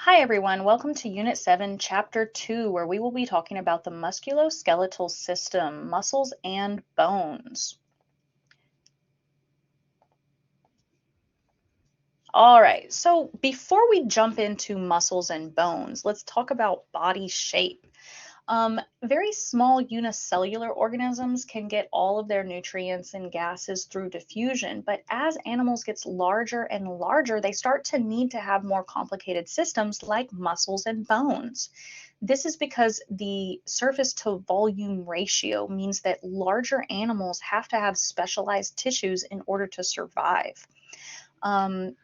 Hi everyone, welcome to Unit 7, Chapter 2, where we will be talking about the musculoskeletal system, muscles and bones. All right, so before we jump into muscles and bones, let's talk about body shape. Very small unicellular organisms can get all of their nutrients and gases through diffusion, but as animals get larger and larger, they start to need to have more complicated systems like muscles and bones. This is because the surface to volume ratio means that larger animals have to have specialized tissues in order to survive. Um,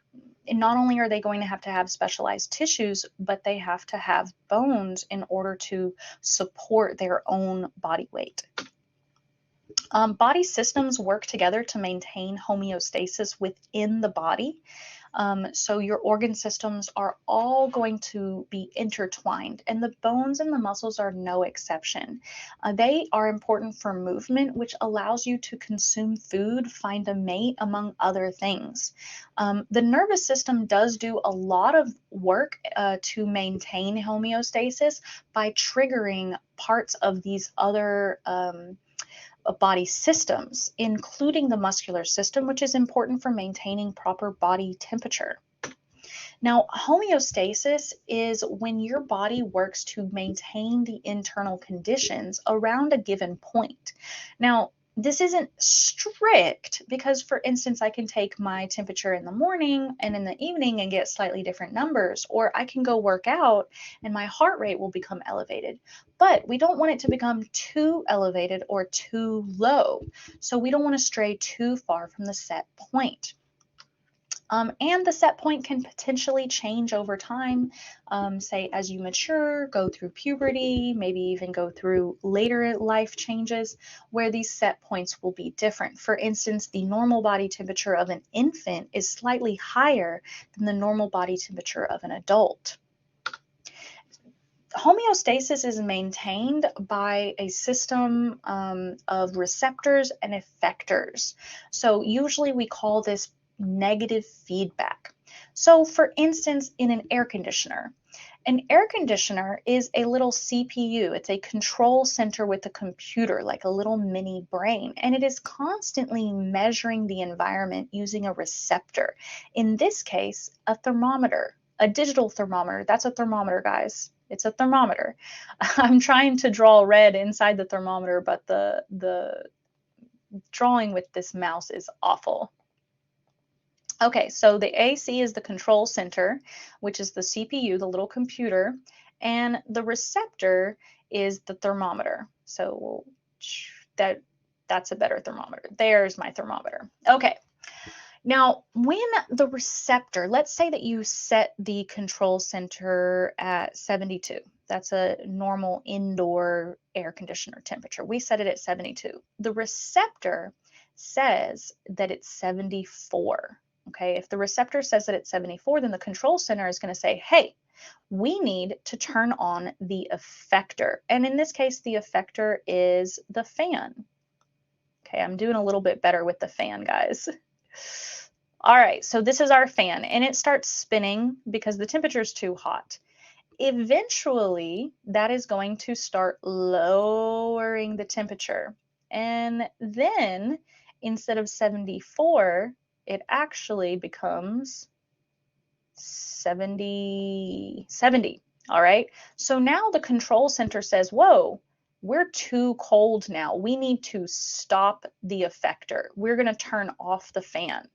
and not only are they going to have specialized tissues, but they have to have bones in order to support their own body weight. Body systems work together to maintain homeostasis within the body. So your organ systems are all going to be intertwined, and the bones and the muscles are no exception. They are important for movement, which allows you to consume food, find a mate, among other things. The nervous system does do a lot of work to maintain homeostasis by triggering parts of these other body systems, including the muscular system, which is important for maintaining proper body temperature. Now, homeostasis is when your body works to maintain the internal conditions around a given point. Now, this isn't strict because, for instance, I can take my temperature in the morning and in the evening and get slightly different numbers, or I can go work out and my heart rate will become elevated. But we don't want it to become too elevated or too low. So we don't want to stray too far from the set point. And the set point can potentially change over time, say as you mature, go through puberty, maybe even go through later life changes where these set points will be different. For instance, the normal body temperature of an infant is slightly higher than the normal body temperature of an adult. Homeostasis is maintained by a system of receptors and effectors. So usually we call this negative feedback. So for instance, in an air conditioner is a little CPU. It's a control center with a computer, like a little mini brain, and it is constantly measuring the environment using a receptor. In this case, a thermometer, a digital thermometer. That's a thermometer, guys. It's a thermometer. I'm trying to draw red inside the thermometer, but the drawing with this mouse is awful. Okay, so the AC is the control center, which is the CPU, the little computer, and the receptor is the thermometer. So that's a better thermometer. There's my thermometer. Okay. Now, when the receptor, let's say that you set the control center at 72. That's a normal indoor air conditioner temperature. We set it at 72. The receptor says that it's 74. Okay, if the receptor says that it's 74, then the control center is going to say, hey, we need to turn on the effector. And in this case, the effector is the fan. Okay, I'm doing a little bit better with the fan, guys. All right, so this is our fan, and it starts spinning because the temperature is too hot. Eventually, that is going to start lowering the temperature. And then, instead of 74, it actually becomes 70. All right, so now the control center says, whoa, we're too cold now. We need to stop the effector. We're going to turn off the fan.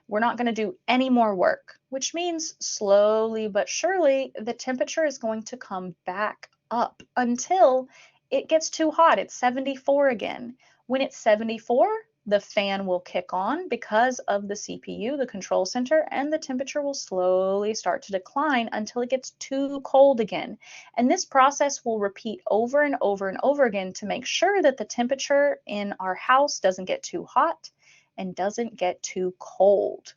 We're not going to do any more work, which means slowly but surely the temperature is going to come back up until it gets too hot. It's 74 again. When it's 74, the fan will kick on because of the CPU, the control center, and the temperature will slowly start to decline until it gets too cold again. And this process will repeat over and over and over again to make sure that the temperature in our house doesn't get too hot and doesn't get too cold.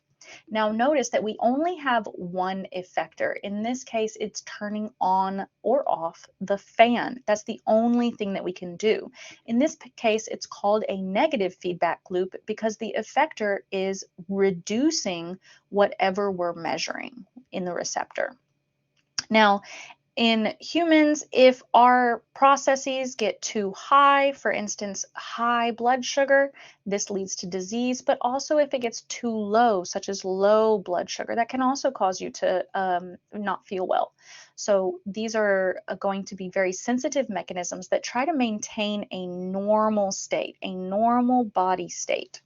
Now notice that we only have one effector. In this case, it's turning on or off the fan. That's the only thing that we can do. In this case, it's called a negative feedback loop because the effector is reducing whatever we're measuring in the receptor. Now, in humans, if our processes get too high, for instance, high blood sugar, this leads to disease, but also if it gets too low, such as low blood sugar, that can also cause you to not feel well. So these are going to be very sensitive mechanisms that try to maintain a normal state, a normal body state.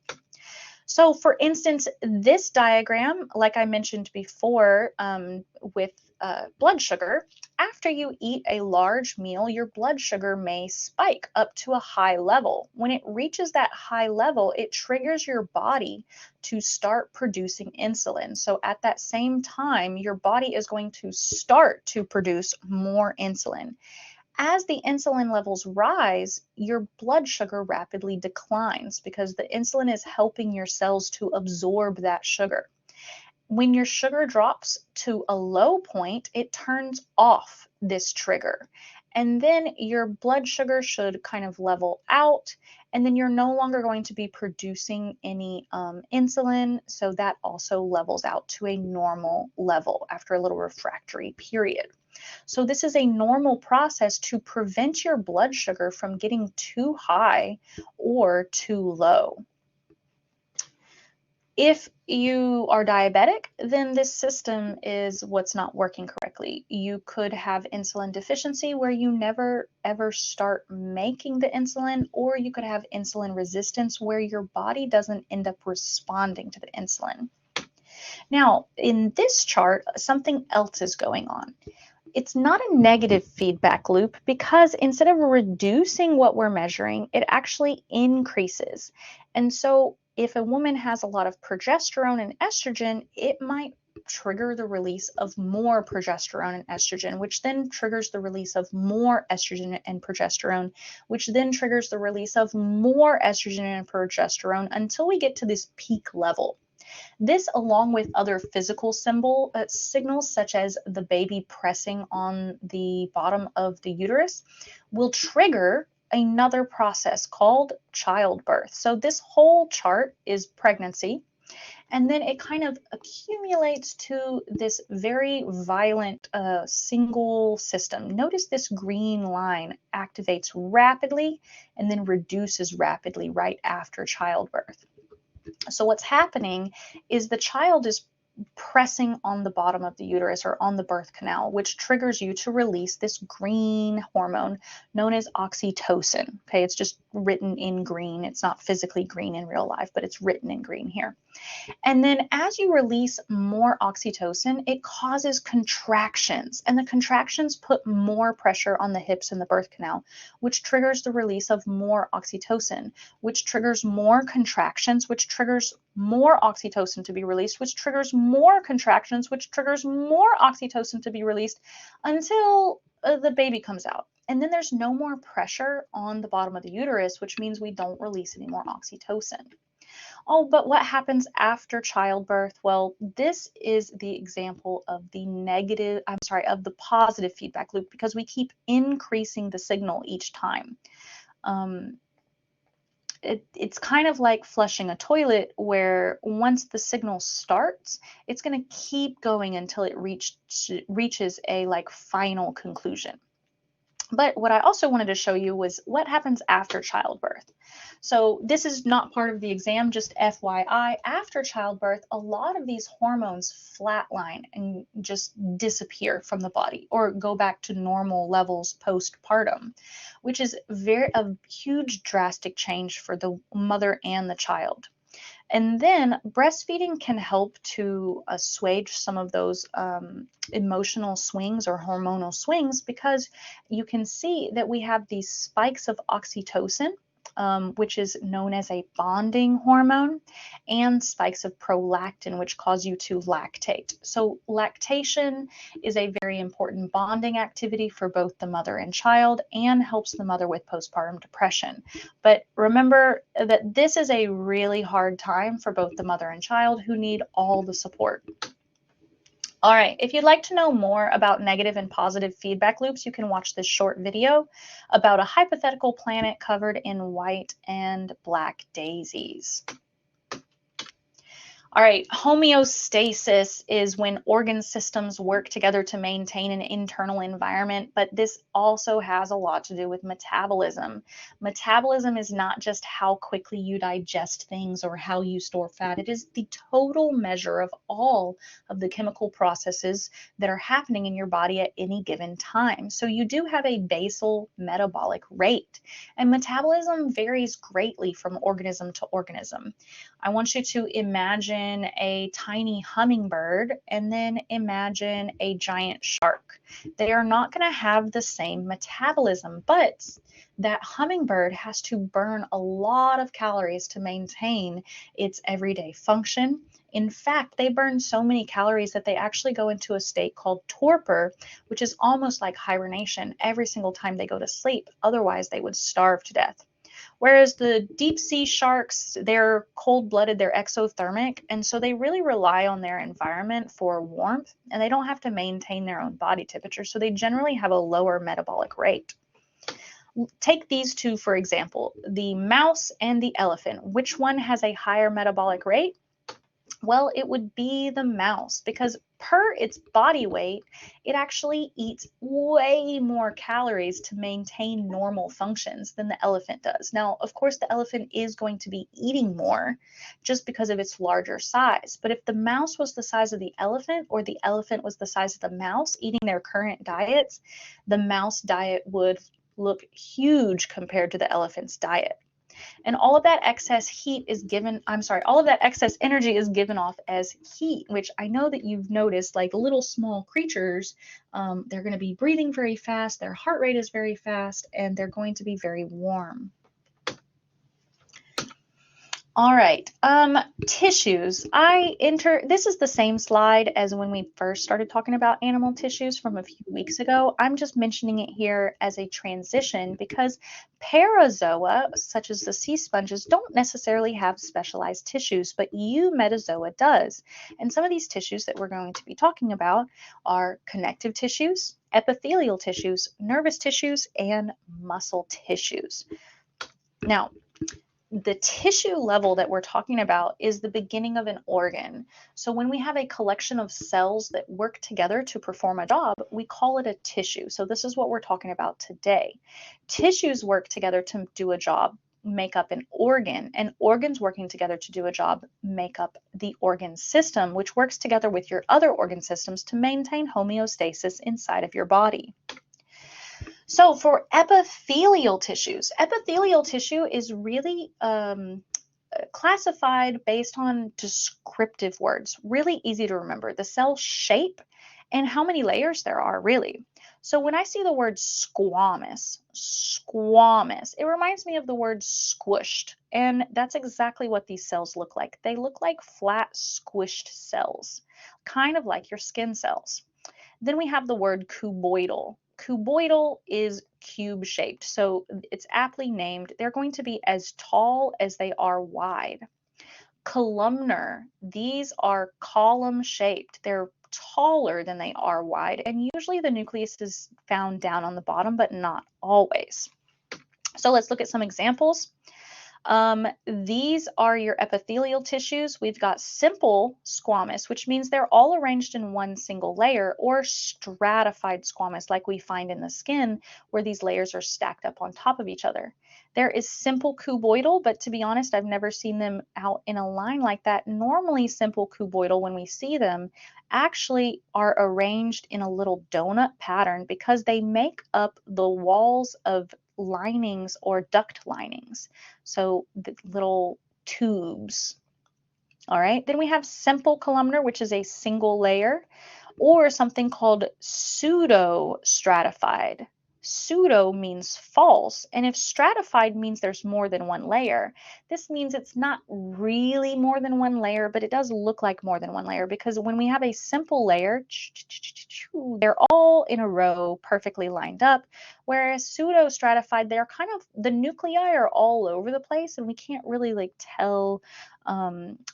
So for instance, this diagram, like I mentioned before, with blood sugar, after you eat a large meal, your blood sugar may spike up to a high level. When it reaches that high level, it triggers your body to start producing insulin. So at that same time, your body is going to start to produce more insulin. As the insulin levels rise, your blood sugar rapidly declines because the insulin is helping your cells to absorb that sugar. When your sugar drops to a low point, it turns off this trigger. And then your blood sugar should kind of level out, and then you're no longer going to be producing any insulin. So that also levels out to a normal level after a little refractory period. So this is a normal process to prevent your blood sugar from getting too high or too low. If you are diabetic, then this system is what's not working correctly. You could have insulin deficiency where you never ever start making the insulin, or you could have insulin resistance where your body doesn't end up responding to the insulin. Now, in this chart, something else is going on. It's not a negative feedback loop because instead of reducing what we're measuring, it actually increases. And so if a woman has a lot of progesterone and estrogen, it might trigger the release of more progesterone and estrogen, which then triggers the release of more estrogen and progesterone, which then triggers the release of more estrogen and progesterone until we get to this peak level. This, along with other physical signals, such as the baby pressing on the bottom of the uterus, will trigger another process called childbirth. So this whole chart is pregnancy, and then it kind of accumulates to this very violent single system. Notice this green line activates rapidly and then reduces rapidly right after childbirth. So what's happening is the child is pressing on the bottom of the uterus or on the birth canal, which triggers you to release this green hormone known as oxytocin. Okay, it's just written in green. It's not physically green in real life, but it's written in green here. And then as you release more oxytocin, it causes contractions, and the contractions put more pressure on the hips and the birth canal, which triggers the release of more oxytocin, which triggers more contractions, which triggers more oxytocin to be released, which triggers more contractions, which triggers more oxytocin to be released until the baby comes out. And then there's no more pressure on the bottom of the uterus, which means we don't release any more oxytocin. Oh, but what happens after childbirth? Well, this is the example of of the positive feedback loop because we keep increasing the signal each time. It's kind of like flushing a toilet where once the signal starts, it's going to keep going until it reaches a like final conclusion. But what I also wanted to show you was what happens after childbirth. So this is not part of the exam, just FYI. After childbirth, a lot of these hormones flatline and just disappear from the body or go back to normal levels postpartum, which is a huge drastic change for the mother and the child. And then breastfeeding can help to assuage some of those emotional swings or hormonal swings because you can see that we have these spikes of oxytocin, which is known as a bonding hormone, and spikes of prolactin, which cause you to lactate. So lactation is a very important bonding activity for both the mother and child and helps the mother with postpartum depression. But remember that this is a really hard time for both the mother and child who need all the support. All right, if you'd like to know more about negative and positive feedback loops, you can watch this short video about a hypothetical planet covered in white and black daisies. All right, homeostasis is when organ systems work together to maintain an internal environment, but this also has a lot to do with metabolism. Metabolism is not just how quickly you digest things or how you store fat, it is the total measure of all of the chemical processes that are happening in your body at any given time. So you do have a basal metabolic rate, and metabolism varies greatly from organism to organism. I want you to imagine a tiny hummingbird and then imagine a giant shark. They are not going to have the same metabolism, but that hummingbird has to burn a lot of calories to maintain its everyday function. In fact, they burn so many calories that they actually go into a state called torpor, which is almost like hibernation every single time they go to sleep. Otherwise, they would starve to death. Whereas the deep sea sharks, they're cold blooded, they're exothermic, and so they really rely on their environment for warmth and they don't have to maintain their own body temperature. So they generally have a lower metabolic rate. Take these two, for example, the mouse and the elephant. Which one has a higher metabolic rate? Well, it would be the mouse because per its body weight, it actually eats way more calories to maintain normal functions than the elephant does. Now, of course, the elephant is going to be eating more just because of its larger size. But if the mouse was the size of the elephant or the elephant was the size of the mouse eating their current diets, the mouse diet would look huge compared to the elephant's diet. And all of that excess heat is given, I'm sorry, all of that excess energy is given off as heat, which I know that you've noticed, like little small creatures, they're going to be breathing very fast, their heart rate is very fast, and they're going to be very warm. All right, tissues. This is the same slide as when we first started talking about animal tissues from a few weeks ago. I'm just mentioning it here as a transition because parazoa, such as the sea sponges, don't necessarily have specialized tissues, but eumetazoa does. And some of these tissues that we're going to be talking about are connective tissues, epithelial tissues, nervous tissues, and muscle tissues. Now, the tissue level that we're talking about is the beginning of an organ. So when we have a collection of cells that work together to perform a job, we call it a tissue. So this is what we're talking about today. Tissues work together to do a job, make up an organ, and organs working together to do a job make up the organ system, which works together with your other organ systems to maintain homeostasis inside of your body. So for epithelial tissues is really classified based on descriptive words, really easy to remember. The cell shape and how many layers there are, really. So when I see the word squamous, it reminds me of the word squished, and that's exactly what these cells look like. They look like flat, squished cells, kind of like your skin cells. Then we have the word cuboidal. Cuboidal is cube shaped, so it's aptly named. They're going to be as tall as they are wide. Columnar, these are column shaped. They're taller than they are wide, and usually the nucleus is found down on the bottom, but not always. So let's look at some examples. These are your epithelial tissues. We've got simple squamous, which means they're all arranged in one single layer, or stratified squamous, like we find in the skin, where these layers are stacked up on top of each other. There is simple cuboidal, but to be honest, I've never seen them out in a line like that. Normally, simple cuboidal, when we see them, actually are arranged in a little donut pattern because they make up the walls of linings or duct linings. So the little tubes. All right, then we have simple columnar, which is a single layer, or something called pseudo-stratified. Pseudo means false, and if stratified means there's more than one layer, this means it's not really more than one layer, but it does look like more than one layer because when we have a simple layer, they're all in a row perfectly lined up, whereas pseudo-stratified, they're kind of, the nuclei are all over the place and we can't really like tell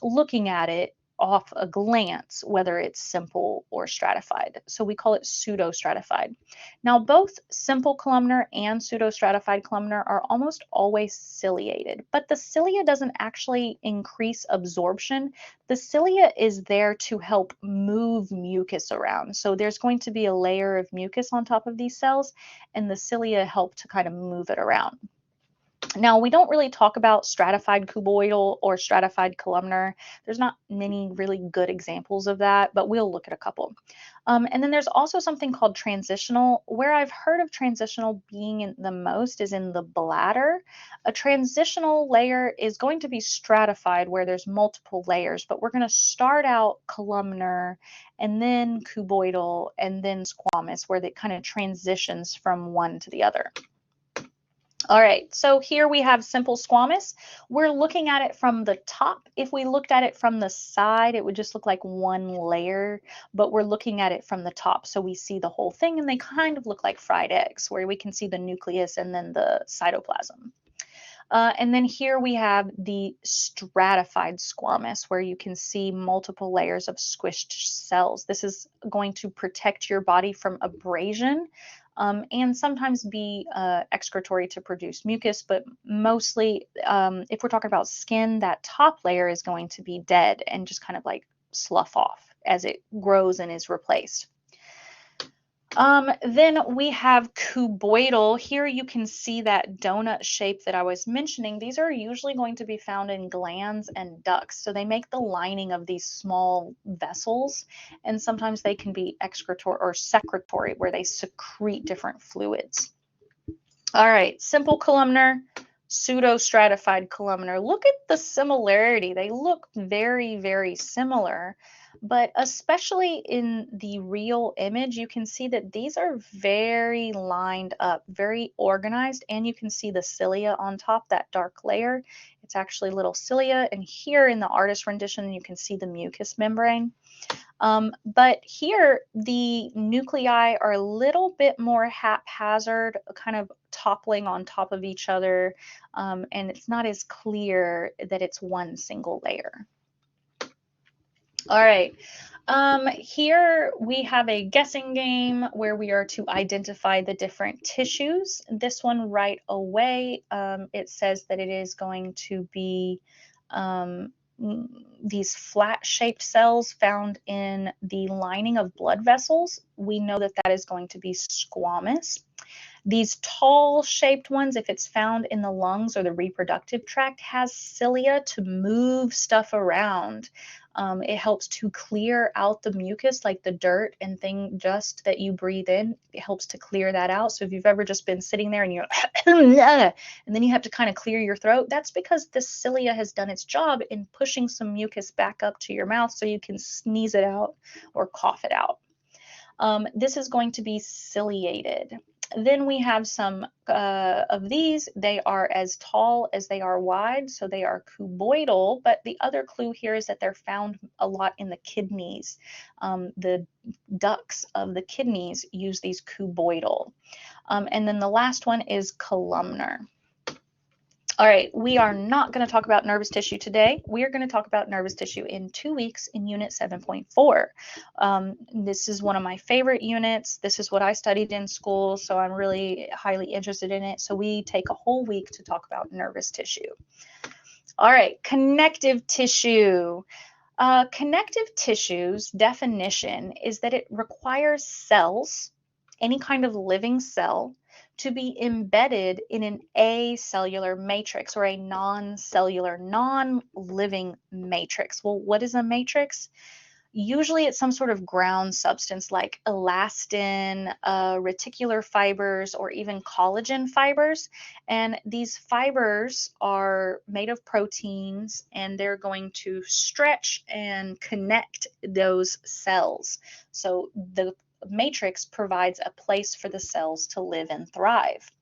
looking at it off a glance whether it's simple or stratified. So we call it pseudostratified. Now, both simple columnar and pseudostratified columnar are almost always ciliated, but the cilia doesn't actually increase absorption. The cilia is there to help move mucus around. So there's going to be a layer of mucus on top of these cells, and the cilia help to kind of move it around. Now, we don't really talk about stratified cuboidal or stratified columnar. There's not many really good examples of that, but we'll look at a couple. And then there's also something called transitional. Where I've heard of transitional being the most is in the bladder. A transitional layer is going to be stratified where there's multiple layers, but we're going to start out columnar and then cuboidal and then squamous, where it kind of transitions from one to the other. All right, so here we have simple squamous. We're looking at it from the top. If we looked at it from the side, it would just look like one layer, but we're looking at it from the top. So we see the whole thing, and they kind of look like fried eggs, where we can see the nucleus and then the cytoplasm. And then here we have the stratified squamous, where you can see multiple layers of squished cells. This is going to protect your body from abrasion, and sometimes be excretory to produce mucus, but mostly if we're talking about skin, that top layer is going to be dead and just kind of like slough off as it grows and is replaced. Then we have cuboidal. Here you can see that donut shape that I was mentioning. These are usually going to be found in glands and ducts. So they make the lining of these small vessels, and sometimes they can be excretory or secretory, where they secrete different fluids. All right, simple columnar, pseudostratified columnar. Look at the similarity. They look very, very similar. But especially in the real image, you can see that these are very lined up, very organized, and you can see the cilia on top, that dark layer. It's actually little cilia, and here in the artist rendition, you can see the mucous membrane. But here, the nuclei are a little bit more haphazard, kind of toppling on top of each other, and it's not as clear that it's one single layer. All right, here we have a guessing game where we are to identify the different tissues. This one right away, it says that it is going to be these flat-shaped cells found in the lining of blood vessels. We know that that is going to be squamous. These tall-shaped ones, if it's found in the lungs or the reproductive tract, has cilia to move stuff around. It helps to clear out the mucus, like the dirt and dust that you breathe in. It helps to clear that out. So if you've ever just been sitting there and you're and then you have to kind of clear your throat, that's because the cilia has done its job in pushing some mucus back up to your mouth so you can sneeze it out or cough it out. This is going to be ciliated. Then we have some of these. They are as tall as they are wide, so they are cuboidal, but the other clue here is that they're found a lot in the kidneys. The ducts of the kidneys use these cuboidal. And then the last one is columnar. All right, we are not going to talk about nervous tissue today. We are going to talk about nervous tissue in 2 weeks in Unit 7.4. This is one of my favorite units. This is what I studied in school, so I'm really highly interested in it. So we take a whole week to talk about nervous tissue. All right, connective tissue. Connective tissue's definition is that it requires cells, any kind of living cell, to be embedded in an acellular matrix or a non-cellular, non-living matrix. Well, what is a matrix? Usually it's some sort of ground substance like elastin, reticular fibers, or even collagen fibers. And these fibers are made of proteins, and they're going to stretch and connect those cells. So the matrix provides a place for the cells to live and thrive.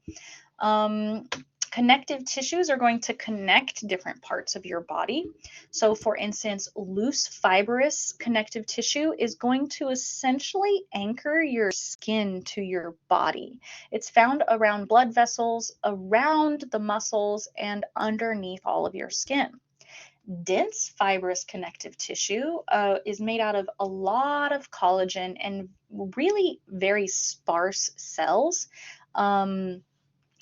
Connective tissues are going to connect different parts of your body. So for instance, loose fibrous connective tissue is going to essentially anchor your skin to your body. It's found around blood vessels, around the muscles, and underneath all of your skin. Dense fibrous connective tissue is made out of a lot of collagen and really very sparse cells.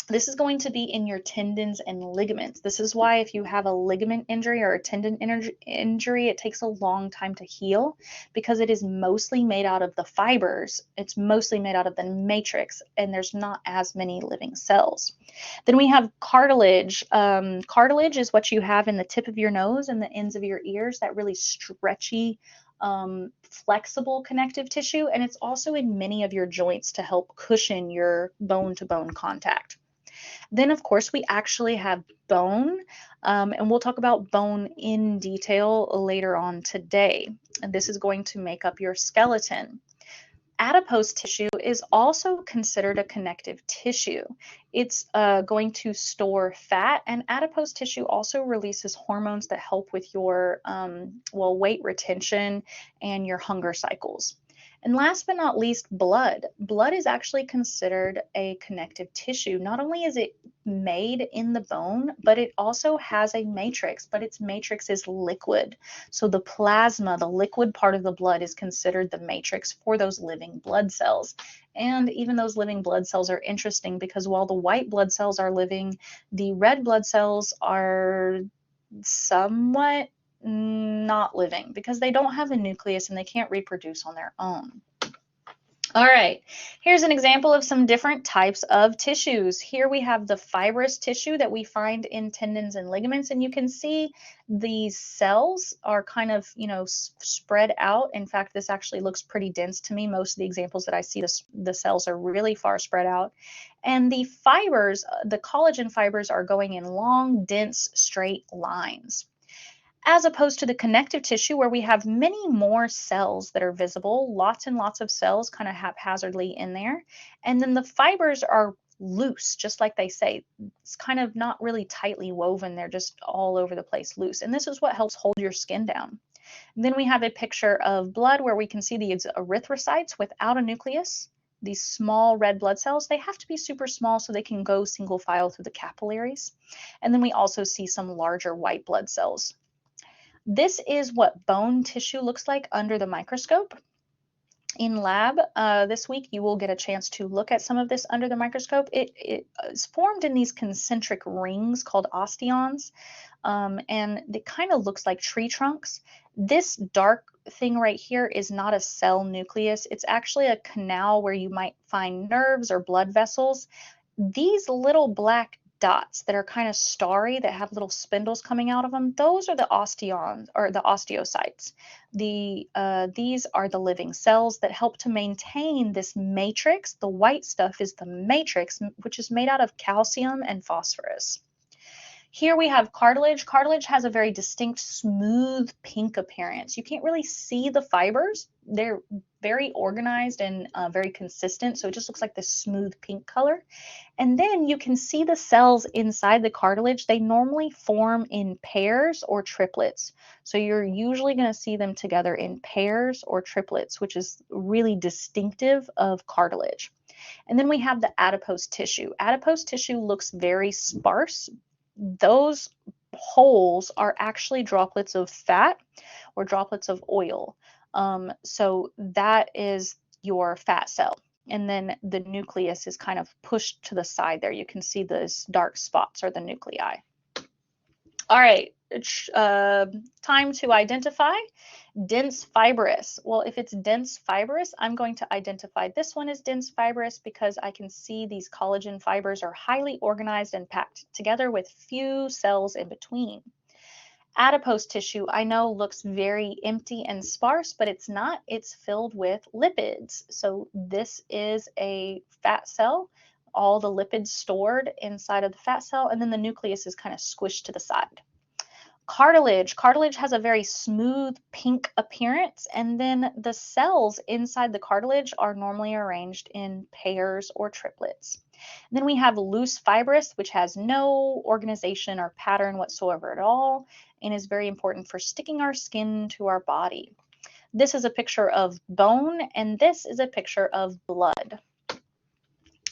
This is going to be in your tendons and ligaments. This is why if you have a ligament injury or a tendon injury, it takes a long time to heal, because it is mostly made out of the fibers. It's mostly made out of the matrix, and there's not as many living cells. Then we have cartilage. Cartilage is what you have in the tip of your nose and the ends of your ears, that really stretchy, flexible connective tissue, and it's also in many of your joints to help cushion your bone-to-bone contact. Then, of course, we actually have bone, and we'll talk about bone in detail later on today. And this is going to make up your skeleton. Adipose tissue is also considered a connective tissue. It's going to store fat, and adipose tissue also releases hormones that help with your weight retention and your hunger cycles. And last but not least, blood. Blood is actually considered a connective tissue. Not only is it made in the bone, but it also has a matrix, but its matrix is liquid. So the plasma, the liquid part of the blood, is considered the matrix for those living blood cells. And even those living blood cells are interesting, because while the white blood cells are living, the red blood cells are somewhat not living, because they don't have a nucleus and they can't reproduce on their own. All right, here's an example of some different types of tissues. Here we have the fibrous tissue that we find in tendons and ligaments, and you can see these cells are kind of, spread out. In fact, this actually looks pretty dense to me. Most of the examples that I see, the cells are really far spread out. And the fibers, the collagen fibers, are going in long, dense, straight lines, as opposed to the connective tissue, where we have many more cells that are visible, lots and lots of cells kind of haphazardly in there. And then the fibers are loose, just like they say. It's kind of not really tightly woven. They're just all over the place, loose. And this is what helps hold your skin down. And then we have a picture of blood where we can see the erythrocytes without a nucleus. These small red blood cells, they have to be super small so they can go single file through the capillaries. And then we also see some larger white blood cells. This is what bone tissue looks like under the microscope. In lab this week, you will get a chance to look at some of this under the microscope. It is formed in these concentric rings called osteons, and it kind of looks like tree trunks. This dark thing right here is not a cell nucleus. It's actually a canal where you might find nerves or blood vessels. These little black dots that are kind of starry, that have little spindles coming out of them, those are the osteons, or the osteocytes. These are the living cells that help to maintain this matrix. The white stuff is the matrix, which is made out of calcium and phosphorus. Here we have cartilage. Cartilage has a very distinct smooth pink appearance. You can't really see the fibers. They're very organized and very consistent, so it just looks like this smooth pink color. And then you can see the cells inside the cartilage. They normally form in pairs or triplets. So you're usually going to see them together in pairs or triplets, which is really distinctive of cartilage. And then we have the adipose tissue. Adipose tissue looks very sparse. Those holes are actually droplets of fat or droplets of oil. So that is your fat cell. And then the nucleus is kind of pushed to the side there. You can see those dark spots are the nuclei. All right, time to identify dense fibrous. Well, if it's dense fibrous, I'm going to identify this one as dense fibrous because I can see these collagen fibers are highly organized and packed together with few cells in between. Adipose tissue, I know, looks very empty and sparse, but it's not. It's filled with lipids. So this is a fat cell, all the lipids stored inside of the fat cell, and then the nucleus is kind of squished to the side. Cartilage. Cartilage has a very smooth pink appearance, and then the cells inside the cartilage are normally arranged in pairs or triplets. And then we have loose fibrous, which has no organization or pattern whatsoever at all, and is very important for sticking our skin to our body. This is a picture of bone, and this is a picture of blood.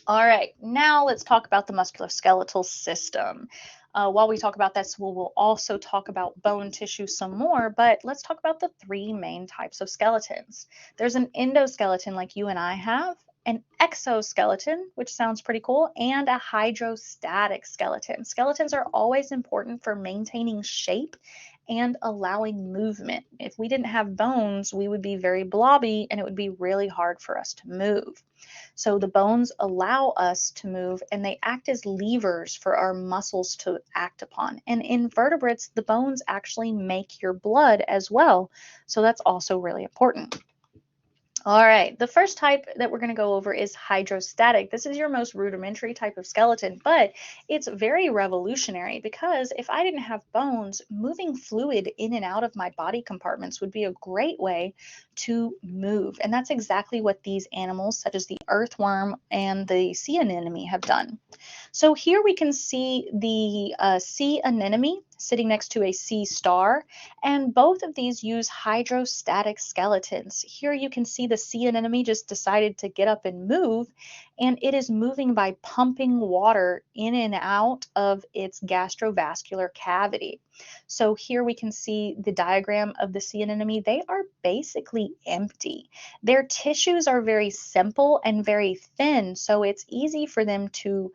All right, now let's talk about the musculoskeletal system. While we talk about that, so we'll also talk about bone tissue some more, but let's talk about the three main types of skeletons. There's an endoskeleton like you and I have, an exoskeleton, which sounds pretty cool, and a hydrostatic skeleton. Skeletons are always important for maintaining shape and allowing movement. If we didn't have bones, we would be very blobby and it would be really hard for us to move. So the bones allow us to move and they act as levers for our muscles to act upon. And in vertebrates, the bones actually make your blood as well. So that's also really important. All right, the first type that we're going to go over is hydrostatic. This is your most rudimentary type of skeleton, but it's very revolutionary because if I didn't have bones, moving fluid in and out of my body compartments would be a great way to move. And that's exactly what these animals, such as the earthworm and the sea anemone, have done. So here we can see the sea anemone sitting next to a sea star, and both of these use hydrostatic skeletons. Here you can see the sea anemone just decided to get up and move, and it is moving by pumping water in and out of its gastrovascular cavity. So here we can see the diagram of the sea anemone. They are basically empty. Their tissues are very simple and very thin, so it's easy for them to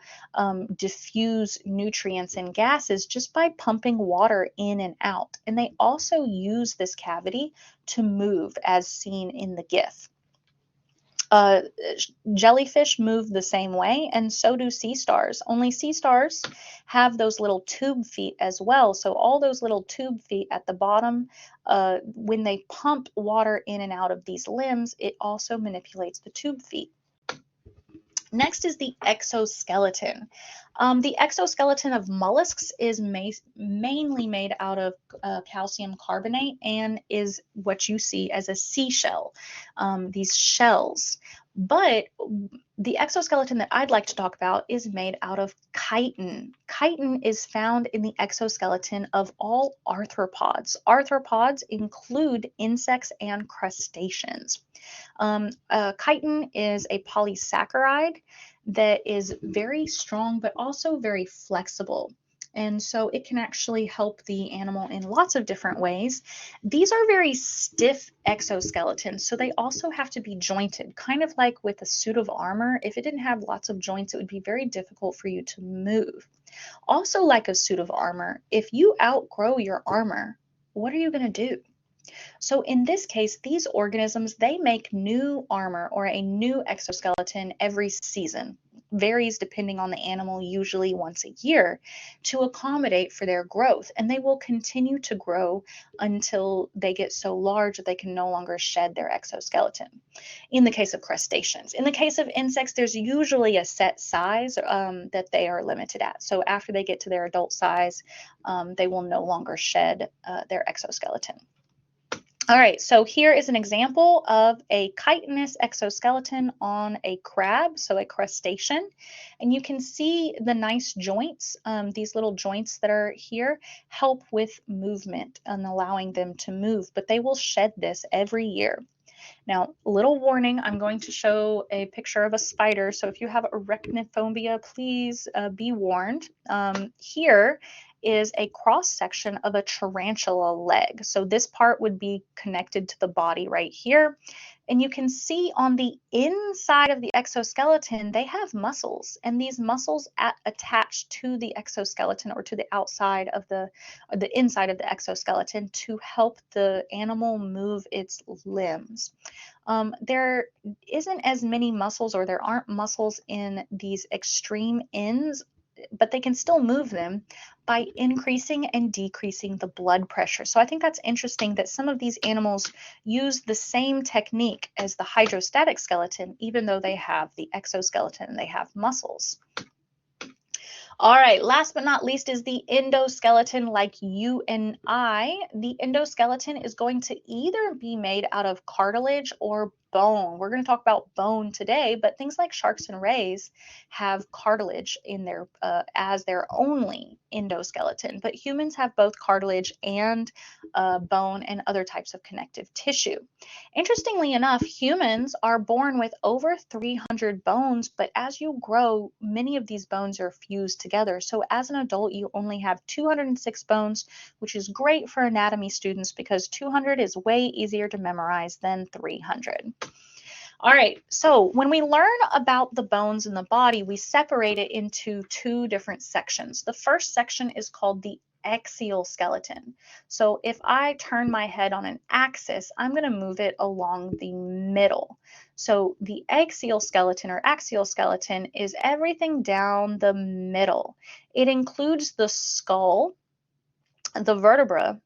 diffuse nutrients and gases just by pumping water in and out. And they also use this cavity to move, as seen in the GIF. Uh, Jellyfish move the same way, and so do sea stars. Only sea stars have those little tube feet as well. So all those little tube feet at the bottom, when they pump water in and out of these limbs, it also manipulates the tube feet. Next is the exoskeleton. The exoskeleton of mollusks is mainly made out of calcium carbonate and is what you see as a seashell, these shells. But the exoskeleton that I'd like to talk about is made out of chitin. Chitin is found in the exoskeleton of all arthropods. Arthropods include insects and crustaceans. Chitin is a polysaccharide that is very strong but also very flexible. And so it can actually help the animal in lots of different ways. These are very stiff exoskeletons, so they also have to be jointed, kind of like with a suit of armor. If it didn't have lots of joints, it would be very difficult for you to move. Also, like a suit of armor, if you outgrow your armor, what are you going to do? So in this case, these organisms, they make new armor or a new exoskeleton every season. Varies depending on the animal, usually once a year, to accommodate for their growth. And they will continue to grow until they get so large that they can no longer shed their exoskeleton. In the case of crustaceans. In the case of insects, there's usually a set size that they are limited at. So after they get to their adult size, they will no longer shed their exoskeleton. All right, so here is an example of a chitinous exoskeleton on a crab, so a crustacean. And you can see the nice joints. These little joints that are here help with movement and allowing them to move, but they will shed this every year. Now, little warning, I'm going to show a picture of a spider, so if you have arachnophobia, please be warned. Here is a cross section of a tarantula leg. So this part would be connected to the body right here. And you can see on the inside of the exoskeleton, they have muscles, and these muscles attach to the exoskeleton or to the outside of the inside of the exoskeleton to help the animal move its limbs. There isn't as many muscles, or there aren't muscles in these extreme ends, but they can still move them by increasing and decreasing the blood pressure. So I think that's interesting that some of these animals use the same technique as the hydrostatic skeleton, even though they have the exoskeleton and they have muscles. All right, last but not least is the endoskeleton like you and I. The endoskeleton is going to either be made out of cartilage or bone. We're going to talk about bone today, but things like sharks and rays have cartilage in their as their only endoskeleton. But humans have both cartilage and bone and other types of connective tissue. Interestingly enough, humans are born with over 300 bones, but as you grow, many of these bones are fused together. So as an adult, you only have 206 bones, which is great for anatomy students because 200 is way easier to memorize than 300. All right, so when we learn about the bones in the body, we separate it into two different sections. The first section is called the axial skeleton. So if I turn my head on an axis, I'm going to move it along the middle. So the axial skeleton or axial skeleton is everything down the middle. It includes the skull, the vertebra,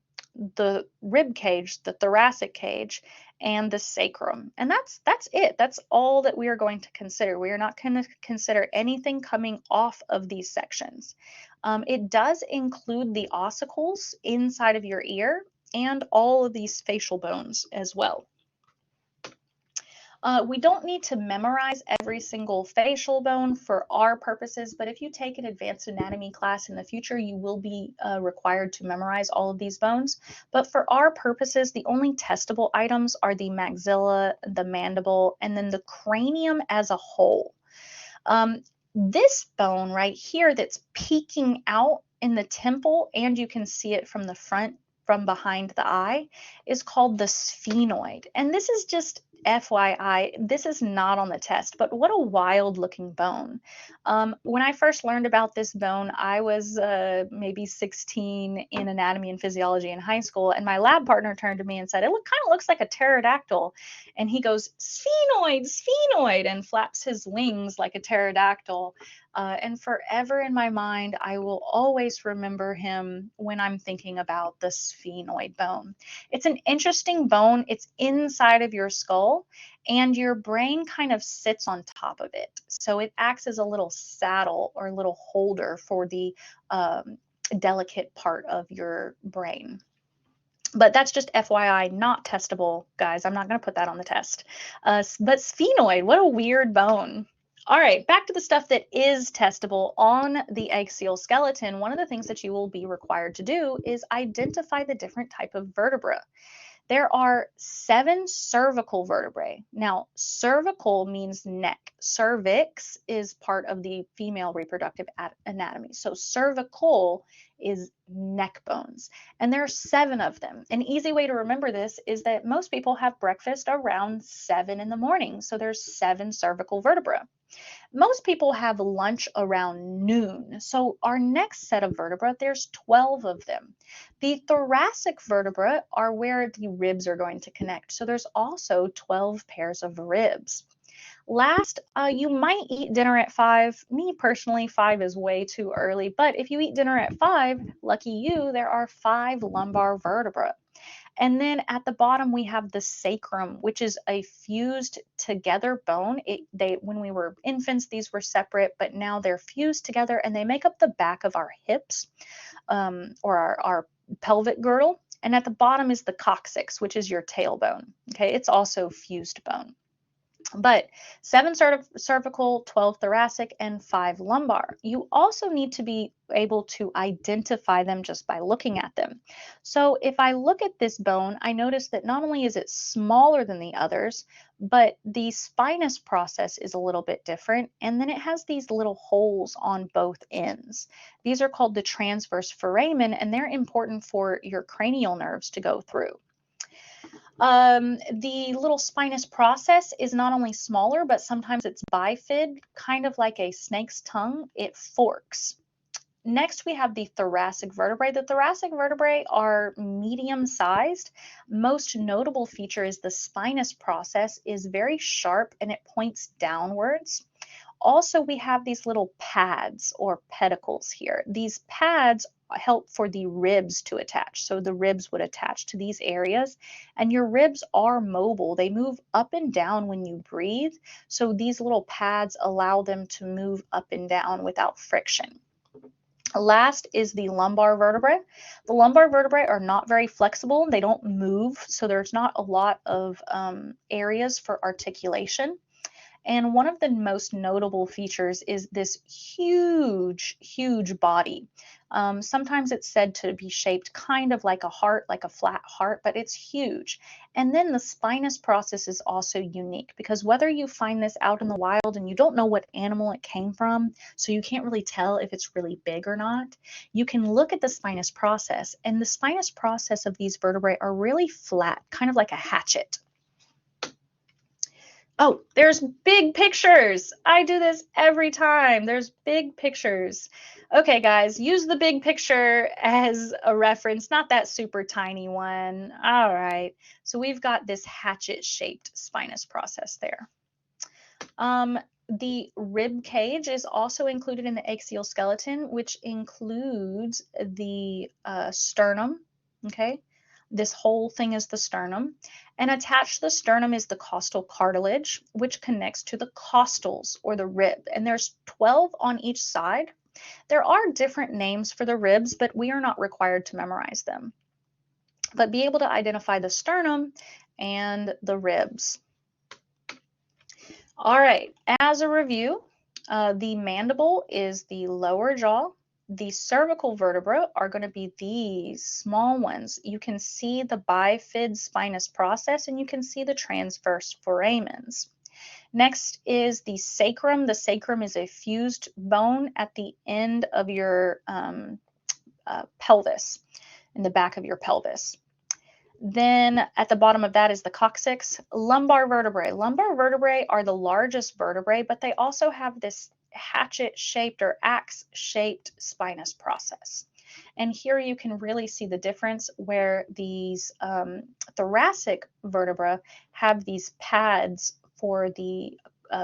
the rib cage, the thoracic cage, and the sacrum. And that's it. That's all that we are going to consider. We are not going to consider anything coming off of these sections. It does include the ossicles inside of your ear and all of these facial bones as well. We don't need to memorize every single facial bone for our purposes, but if you take an advanced anatomy class in the future, you will be required to memorize all of these bones. But for our purposes, the only testable items are the maxilla, the mandible, and then the cranium as a whole. This bone right here that's peeking out in the temple, and you can see it from the front, from behind the eye, is called the sphenoid. And this is just FYI, this is not on the test, but what a wild looking bone. When I first learned about this bone, I was maybe 16 in anatomy and physiology in high school, and my lab partner turned to me and said, it kind of looks like a pterodactyl. And he goes, sphenoid, sphenoid, and flaps his wings like a pterodactyl. And forever in my mind, I will always remember him when I'm thinking about the sphenoid bone. It's an interesting bone. It's inside of your skull, and your brain kind of sits on top of it. So it acts as a little saddle or a little holder for the delicate part of your brain. But that's just FYI, not testable, guys. I'm not going to put that on the test. But sphenoid, what a weird bone. All right, back to the stuff that is testable on the axial skeleton. One of the things that you will be required to do is identify the different type of vertebra. There are 7 cervical vertebrae. Now, cervical means neck. Cervix is part of the female reproductive anatomy. So cervical is neck bones. And there are 7 of them. An easy way to remember this is that most people have breakfast around 7 in the morning. So there's 7 cervical vertebrae. Most people have lunch around noon. So our next set of vertebrae, there's 12 of them. The thoracic vertebrae are where the ribs are going to connect. So there's also 12 pairs of ribs. Last, you might eat dinner at 5. Me personally, 5 is way too early. But if you eat dinner at 5, lucky you, there are 5 lumbar vertebrae. And then at the bottom, we have the sacrum, which is a fused together bone. When we were infants, these were separate, but now they're fused together and they make up the back of our hips or our pelvic girdle. And at the bottom is the coccyx, which is your tailbone. Okay, it's also fused bone. But 7 cervical, 12 thoracic, and 5 lumbar. You also need to be able to identify them just by looking at them. So if I look at this bone, I notice that not only is it smaller than the others, but the spinous process is a little bit different, and then it has these little holes on both ends. These are called the transverse foramen, and they're important for your cranial nerves to go through. The little spinous process is not only smaller, but sometimes it's bifid, kind of like a snake's tongue. It forks. Next, we have the thoracic vertebrae. The thoracic vertebrae are medium-sized. Most notable feature is the spinous process is very sharp and it points downwards. Also, we have these little pads or pedicles here. These pads help for the ribs to attach. So the ribs would attach to these areas, and your ribs are mobile. They move up and down when you breathe. So these little pads allow them to move up and down without friction. Last is the lumbar vertebrae. The lumbar vertebrae are not very flexible. They don't move, so there's not a lot of areas for articulation. And one of the most notable features is this huge, huge body. Sometimes it's said to be shaped kind of like a heart, like a flat heart, but it's huge. And then the spinous process is also unique because whether you find this out in the wild and you don't know what animal it came from, so you can't really tell if it's really big or not, you can look at the spinous process, and the spinous process of these vertebrae are really flat, kind of like a hatchet. Oh, there's big pictures. I do this every time. There's big pictures. Okay, guys, use the big picture as a reference, not that super tiny one. All right. So we've got this hatchet-shaped spinous process there. The rib cage is also included in the axial skeleton, which includes the sternum. Okay, this whole thing is the sternum. And attached to the sternum is the costal cartilage, which connects to the costals or the rib. And there's 12 on each side. There are different names for the ribs, but we are not required to memorize them. But be able to identify the sternum and the ribs. All right, as a review, the mandible is the lower jaw. The cervical vertebrae are going to be these small ones. You can see the bifid spinous process and you can see the transverse foramens. Next is the sacrum. The sacrum is a fused bone at the end of your pelvis, in the back of your pelvis. Then at the bottom of that is the coccyx. Lumbar vertebrae. Lumbar vertebrae are the largest vertebrae, but they also have this hatchet-shaped or axe-shaped spinous process. And here you can really see the difference where these thoracic vertebrae have these pads for the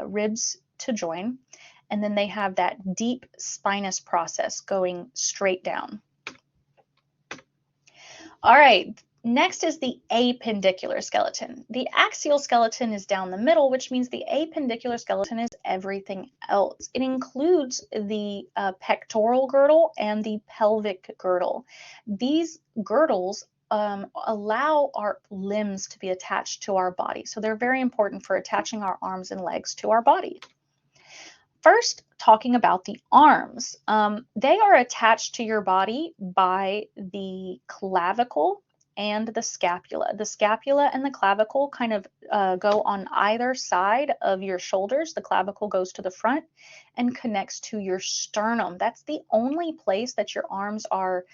ribs to join, and then they have that deep spinous process going straight down. All right. Next is the appendicular skeleton. The axial skeleton is down the middle, which means the appendicular skeleton is everything else. It includes the pectoral girdle and the pelvic girdle. These girdles allow our limbs to be attached to our body. So they're very important for attaching our arms and legs to our body. First, talking about the arms. They are attached to your body by the clavicle and the scapula. The scapula and the clavicle kind of go on either side of your shoulders. The clavicle goes to the front and connects to your sternum. That's the only place that your arms are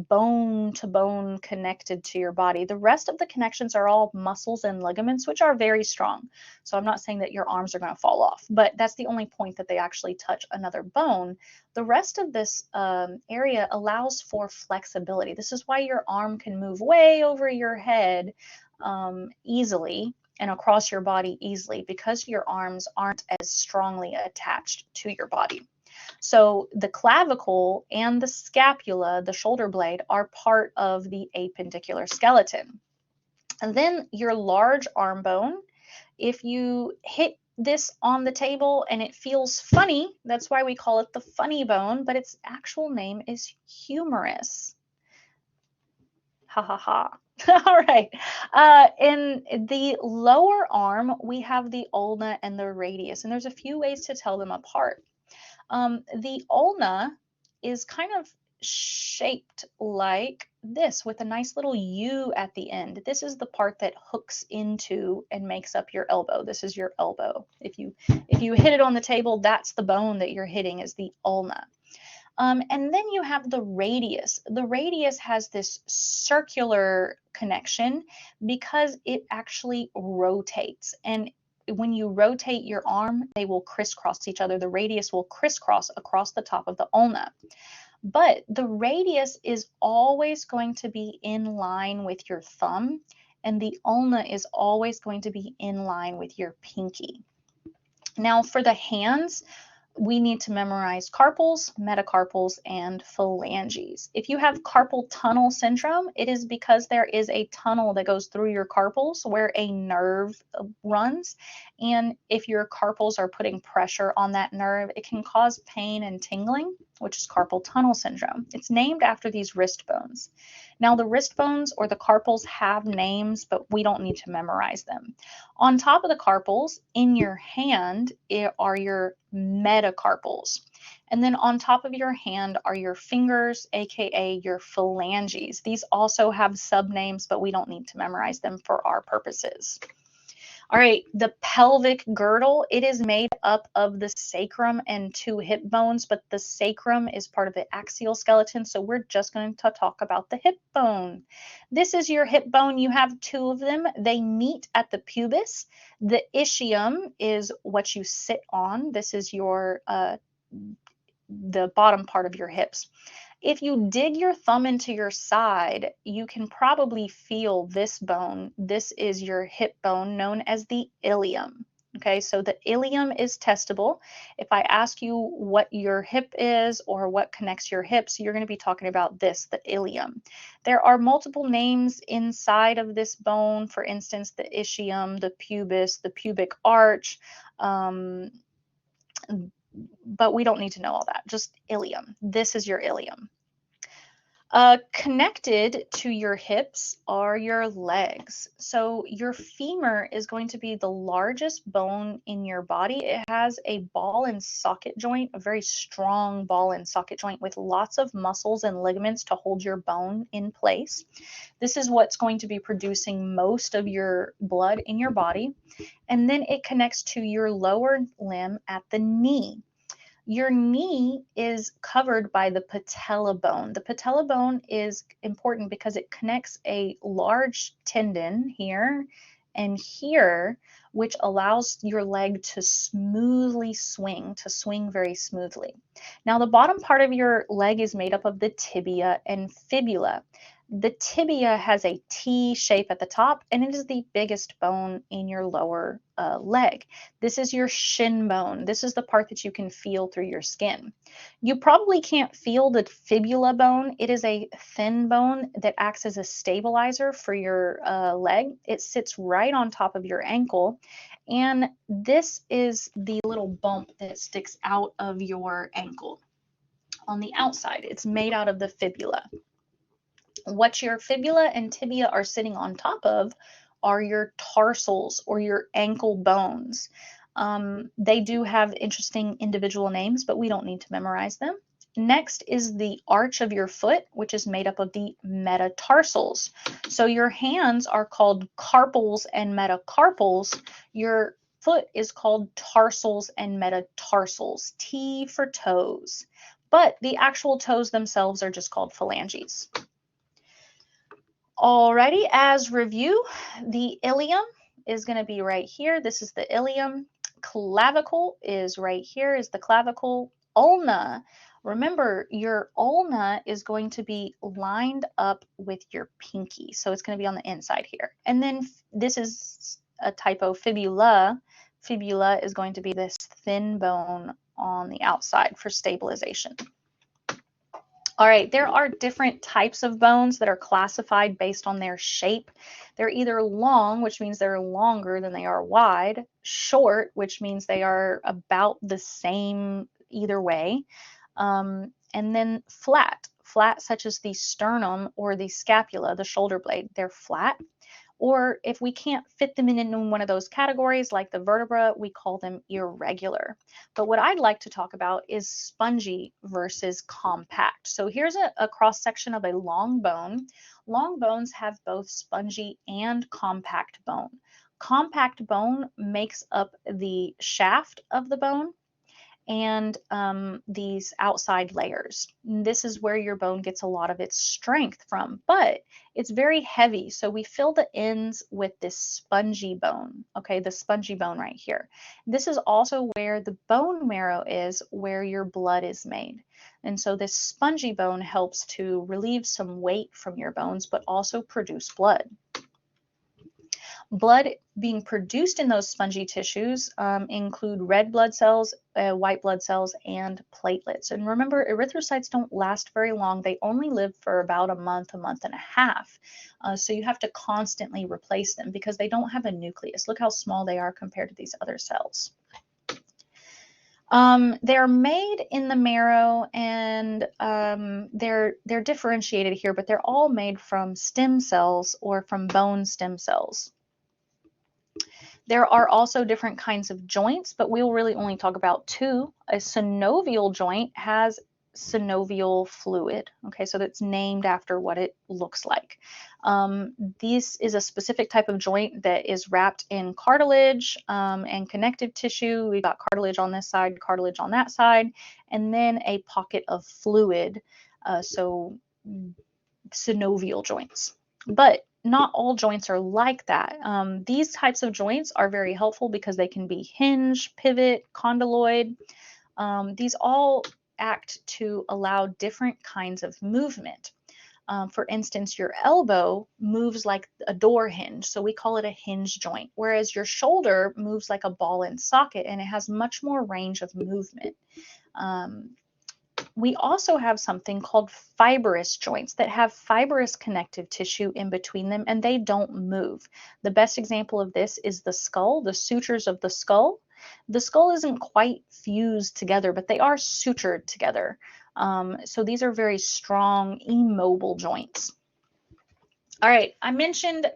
bone to bone connected to your body. The rest of the connections are all muscles and ligaments, which are very strong. So I'm not saying that your arms are going to fall off, but that's the only point that they actually touch another bone. The rest of this area allows for flexibility. This is why your arm can move way over your head easily and across your body easily, because your arms aren't as strongly attached to your body. So the clavicle and the scapula, the shoulder blade, are part of the appendicular skeleton. And then your large arm bone, if you hit this on the table and it feels funny, that's why we call it the funny bone, but its actual name is humerus. Ha ha ha. All right. In the lower arm, we have the ulna and the radius, and there's a few ways to tell them apart. The ulna is kind of shaped like this with a nice little U at the end. This is the part that hooks into and makes up your elbow. This is your elbow. If you hit it on the table, that's the bone that you're hitting, is the ulna. And then you have the radius. The radius has this circular connection because it actually rotates. And when you rotate your arm, they will crisscross each other. The radius will crisscross across the top of the ulna. But the radius is always going to be in line with your thumb, and the ulna is always going to be in line with your pinky. Now for the hands, we need to memorize carpals, metacarpals, and phalanges. If you have carpal tunnel syndrome, it is because there is a tunnel that goes through your carpals where a nerve runs. And if your carpals are putting pressure on that nerve, it can cause pain and tingling. which is carpal tunnel syndrome. It's named after these wrist bones. Now, the wrist bones or the carpals have names, but we don't need to memorize them. On top of the carpals, in your hand, are your metacarpals. And then on top of your hand are your fingers, aka your phalanges. These also have subnames, but we don't need to memorize them for our purposes. All right, the pelvic girdle, it is made up of the sacrum and 2 hip bones, but the sacrum is part of the axial skeleton, so we're just going to talk about the hip bone. This is your hip bone. You have 2 of them. They meet at the pubis. The ischium is what you sit on. This is your the bottom part of your hips. If you dig your thumb into your side, you can probably feel this bone. This is your hip bone known as the ilium. Okay, so the ilium is testable. If I ask you what your hip is or what connects your hips, you're going to be talking about this, the ilium. There are multiple names inside of this bone. For instance, the ischium, the pubis, the pubic arch, but we don't need to know all that. Just ilium. This is your ilium. Connected to your hips are your legs. So your femur is going to be the largest bone in your body. It has a ball and socket joint, a very strong ball and socket joint with lots of muscles and ligaments to hold your bone in place. This is what's going to be producing most of your blood in your body. And then it connects to your lower limb at the knee. Your knee is covered by the patella bone. The patella bone is important because it connects a large tendon here and here, which allows your leg to smoothly swing, to swing very smoothly. Now, the bottom part of your leg is made up of the tibia and fibula. The tibia has a T shape at the top, and it is the biggest bone in your lower leg. This is your shin bone. This is the part that you can feel through your skin. You probably can't feel the fibula bone. It is a thin bone that acts as a stabilizer for your leg. It sits right on top of your ankle, and this is the little bump that sticks out of your ankle on the outside. It's made out of the fibula. What your fibula and tibia are sitting on top of are your tarsals or your ankle bones. They do have interesting individual names, but we don't need to memorize them. Next is the arch of your foot, which is made up of the metatarsals. So your hands are called carpals and metacarpals. Your foot is called tarsals and metatarsals, T for toes. But the actual toes themselves are just called phalanges. Alrighty, as review, the ilium is going to be right here. This is the ilium. Clavicle is right here, is the clavicle. Ulna, remember your ulna is going to be lined up with your pinky. So it's going to be on the inside here. And then this is a typo, fibula. Fibula is going to be this thin bone on the outside for stabilization. All right, there are different types of bones that are classified based on their shape. They're either long, which means they're longer than they are wide, short, which means they are about the same either way, and then flat. Flat, such as the sternum or the scapula, the shoulder blade, they're flat. Or if we can't fit them in one of those categories, like the vertebra, we call them irregular. But what I'd like to talk about is spongy versus compact. So here's a cross-section of a long bone. Long bones have both spongy and compact bone. Compact bone makes up the shaft of the bone and these outside layers. This is where your bone gets a lot of its strength from, but it's very heavy. So we fill the ends with this spongy bone, okay, the spongy bone right here. This is also where the bone marrow is, where your blood is made. And so this spongy bone helps to relieve some weight from your bones, but also produce blood. Blood being produced in those spongy tissues include red blood cells, white blood cells, and platelets. And remember, erythrocytes don't last very long. They only live for about a month and a half. So you have to constantly replace them because they don't have a nucleus. Look how small they are compared to these other cells. They're made in the marrow, and they're differentiated here, but they're all made from stem cells or from bone stem cells. There are also different kinds of joints, but we'll really only talk about two. A synovial joint has synovial fluid, okay, so that's named after what it looks like. This is a specific type of joint that is wrapped in cartilage and connective tissue. We've got cartilage on this side, cartilage on that side, and then a pocket of fluid, so synovial joints. But not all joints are like that. These types of joints are very helpful because they can be hinge, pivot, condyloid. These all act to allow different kinds of movement. For instance, your elbow moves like a door hinge, so we call it a hinge joint, whereas your shoulder moves like a ball and socket, and it has much more range of movement. We also have something called fibrous joints that have fibrous connective tissue in between them, and they don't move. The best example of this is the skull, the sutures of the skull. The skull isn't quite fused together, but they are sutured together. So these are very strong, immobile joints. All right, I mentioned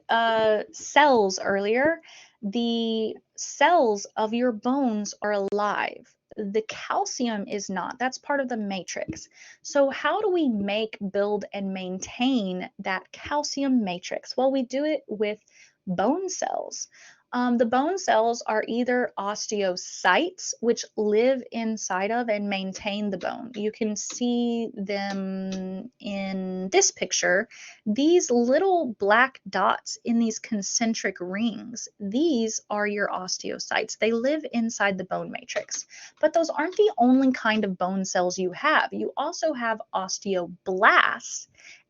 cells earlier. The cells of your bones are alive. The calcium is not. That's part of the matrix. So how do we make, build, and maintain that calcium matrix? Well, we do it with bone cells. The bone cells are either osteocytes, which live inside of and maintain the bone. You can see them in this picture. These little black dots in these concentric rings, these are your osteocytes. They live inside the bone matrix. But those aren't the only kind of bone cells you have. You also have osteoblasts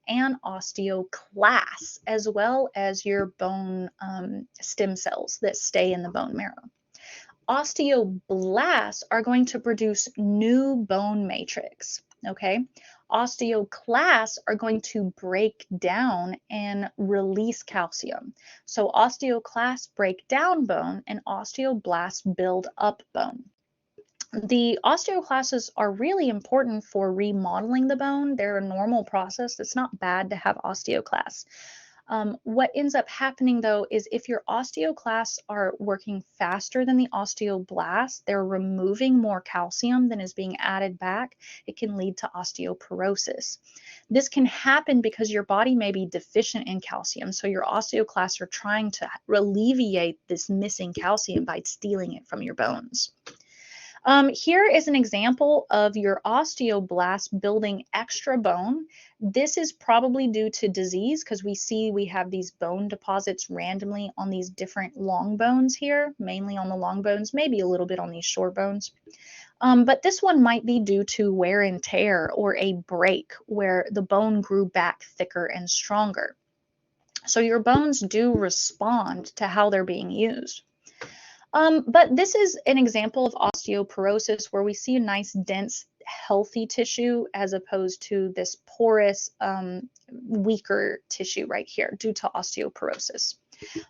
and osteoclasts, as well as your bone stem cells that stay in the bone marrow. Osteoblasts are going to produce new bone matrix, okay? Osteoclasts are going to break down and release calcium. So osteoclasts break down bone and osteoblasts build up bone. The osteoclasts are really important for remodeling the bone. They're a normal process. It's not bad to have osteoclasts. What ends up happening though is if your osteoclasts are working faster than the osteoblasts, they're removing more calcium than is being added back. It can lead to osteoporosis. This can happen because your body may be deficient in calcium, so your osteoclasts are trying to alleviate this missing calcium by stealing it from your bones. Here is an example of your osteoblast building extra bone. This is probably due to disease because we have these bone deposits randomly on these different long bones here, mainly on the long bones, maybe a little bit on these short bones. But this one might be due to wear and tear or a break where the bone grew back thicker and stronger. So your bones do respond to how they're being used. But this is an example of osteoporosis where we see a nice, dense, healthy tissue as opposed to this porous, weaker tissue right here due to osteoporosis.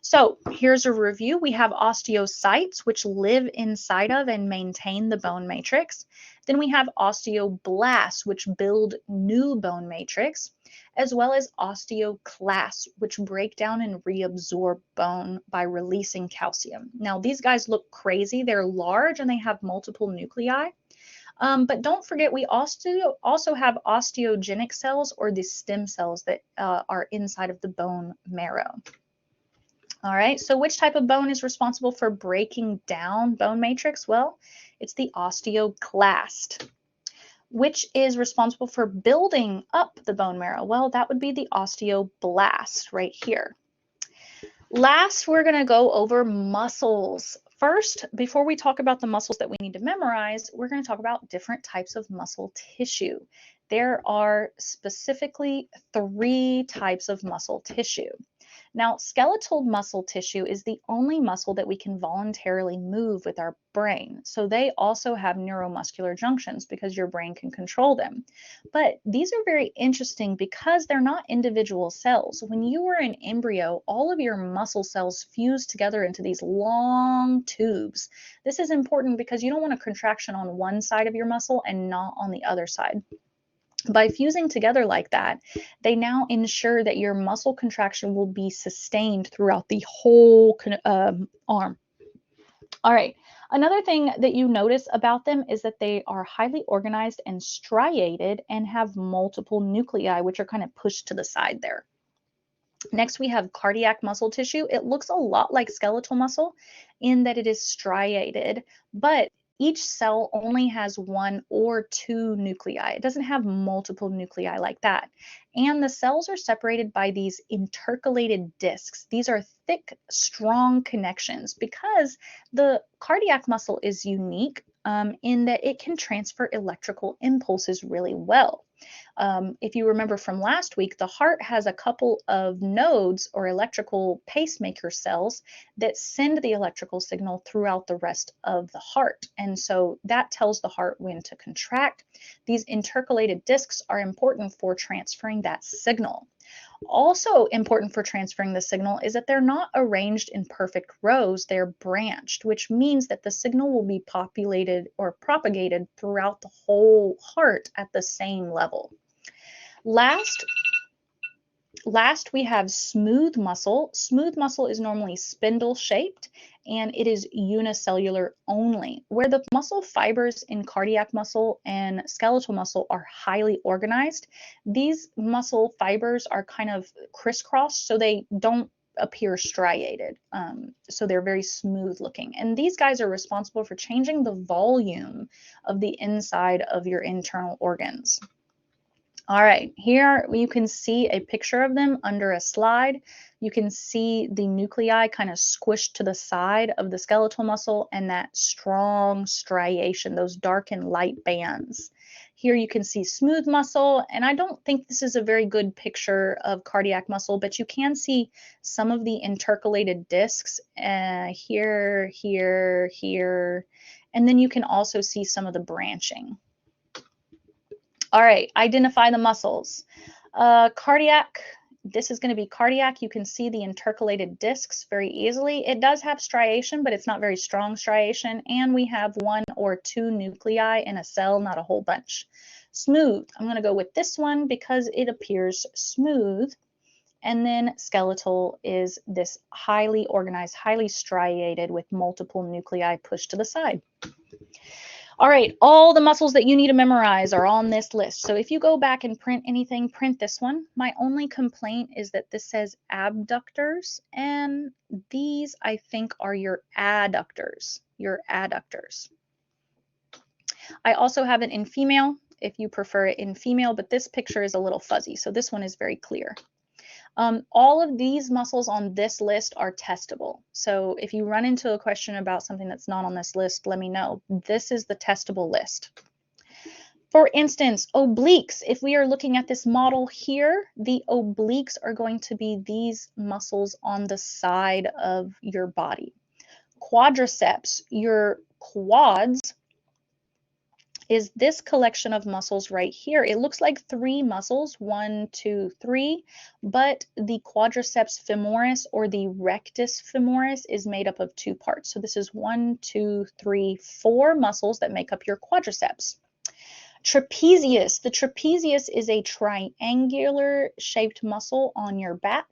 So here's a review. We have osteocytes, which live inside of and maintain the bone matrix. Then we have osteoblasts, which build new bone matrix, as well as osteoclasts, which break down and reabsorb bone by releasing calcium. Now, these guys look crazy. They're large and they have multiple nuclei. But don't forget, we also have osteogenic cells, or the stem cells that are inside of the bone marrow. All right, so which type of bone is responsible for breaking down bone matrix? Well, it's the osteoclast. Which is responsible for building up the bone marrow? Well, that would be the osteoblast right here. Last, we're going to go over muscles. First, before we talk about the muscles that we need to memorize, we're going to talk about different types of muscle tissue. There are specifically 3 types of muscle tissue. Now, skeletal muscle tissue is the only muscle that we can voluntarily move with our brain. So they also have neuromuscular junctions because your brain can control them. But these are very interesting because they're not individual cells. When you were an embryo, all of your muscle cells fuse together into these long tubes. This is important because you don't want a contraction on one side of your muscle and not on the other side. By fusing together like that, they now ensure that your muscle contraction will be sustained throughout the whole arm. All right, another thing that you notice about them is that they are highly organized and striated and have multiple nuclei, which are kind of pushed to the side there. Next, we have cardiac muscle tissue. It looks a lot like skeletal muscle in that it is striated, but each cell only has one or two nuclei. It doesn't have multiple nuclei like that. And the cells are separated by these intercalated discs. These are thick, strong connections because the cardiac muscle is unique in that it can transfer electrical impulses really well. If you remember from last week, the heart has a couple of nodes or electrical pacemaker cells that send the electrical signal throughout the rest of the heart. And so that tells the heart when to contract. These intercalated discs are important for transferring that signal. Also important for transferring the signal is that they're not arranged in perfect rows, they're branched, which means that the signal will be populated or propagated throughout the whole heart at the same level. Last, we have smooth muscle. Smooth muscle is normally spindle shaped and it is unicellular only. Where the muscle fibers in cardiac muscle and skeletal muscle are highly organized, these muscle fibers are kind of crisscrossed so they don't appear striated. So they're very smooth looking. And these guys are responsible for changing the volume of the inside of your internal organs. All right, here you can see a picture of them under a slide. You can see the nuclei kind of squished to the side of the skeletal muscle and that strong striation, those dark and light bands. Here you can see smooth muscle, and I don't think this is a very good picture of cardiac muscle, but you can see some of the intercalated discs here, here, here, and then you can also see some of the branching. All right, identify the muscles. Cardiac, this is going to be cardiac. You can see the intercalated discs very easily. It does have striation, but it's not very strong striation. And we have one or two nuclei in a cell, not a whole bunch. Smooth, I'm going to go with this one because it appears smooth. And then skeletal is this highly organized, highly striated with multiple nuclei pushed to the side. All right, all the muscles that you need to memorize are on this list. So if you go back and print anything, print this one. My only complaint is that this says abductors, and these I think are your adductors. I also have it in female if you prefer it in female, but this picture is a little fuzzy, so this one is very clear. All of these muscles on this list are testable. So if you run into a question about something that's not on this list, let me know. This is the testable list. For instance, obliques. If we are looking at this model here, the obliques are going to be these muscles on the side of your body. Quadriceps, your quads, is this collection of muscles right here. It looks like three muscles, 1, 2, 3, but the quadriceps femoris or the rectus femoris is made up of two parts. So this is 1, 2, 3, 4 muscles that make up your quadriceps. Trapezius. The trapezius is a triangular shaped muscle on your back,